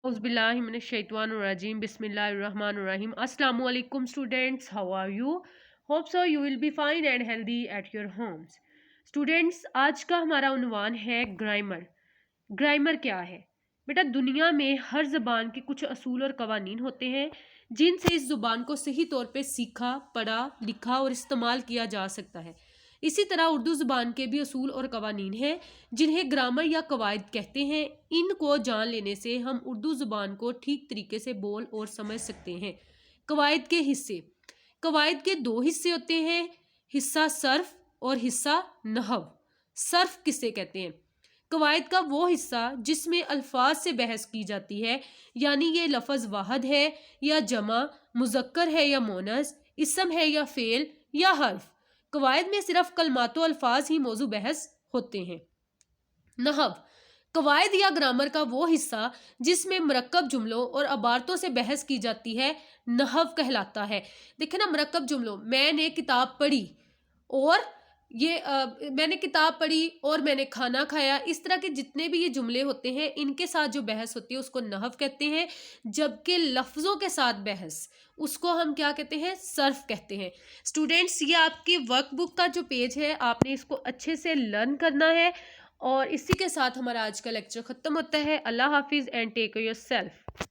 Auzubillahiminash-shaytanir-rajim. Bismillahir-rahmanir-rahim. Assalamualaikum students. How are you? Hope so you will be fine and healthy at your homes. Students, आज का हमारा उन्वान है grammar. Grammar क्या है? बेटा, दुनिया में हर ज़बान के कुछ असूल और कवानीन होते हैं जिनसे इस ज़ुबान को सही तौर पे सीखा, पढ़ा, लिखा और इस्तेमाल किया जा सकता है. इसी तरह उर्दू ज़ुबान के भी असूल और कवानीन हैं जिन्हें ग्रामर या कवायद कहते हैं. इनको जान लेने से हम उर्दू ज़ुबान को ठीक तरीके से बोल और समझ सकते हैं. कवायद के हिस्से. कवायद के दो हिस्से होते हैं, हिस्सा सर्फ और हिस्सा नहव. सर्फ किसे कहते हैं? कवायद का वो हिस्सा जिसमें अल्फाज से बहस की जाती है, यानी ये लफ्ज़ वाहद है या जमा, मुज़क्कर है या मोनस, इसम है या फ़ेल या हर्फ. कवायद में सिर्फ कलमातो अल्फाज ही मौजू बहस होते हैं. नहव. कवायद या ग्रामर का वो हिस्सा जिसमें मरकब जुमलों और अबारतों से बहस की जाती है नहव कहलाता है. देखे ना, मरकब जुमलों, मैंने किताब पढ़ी और मैंने किताब पढ़ी और मैंने खाना खाया, इस तरह के जितने भी ये जुमले होते हैं इनके साथ जो बहस होती है उसको नहव कहते हैं. जबकि लफ्ज़ों के साथ बहस, उसको हम क्या कहते हैं? सर्फ कहते हैं. स्टूडेंट्स, ये आपकी वर्कबुक का जो पेज है आपने इसको अच्छे से लर्न करना है. और इसी के साथ हमारा आज का लेक्चर ख़त्म होता है. अल्लाह हाफिज़ एंड टेक केयर योरसेल्फ.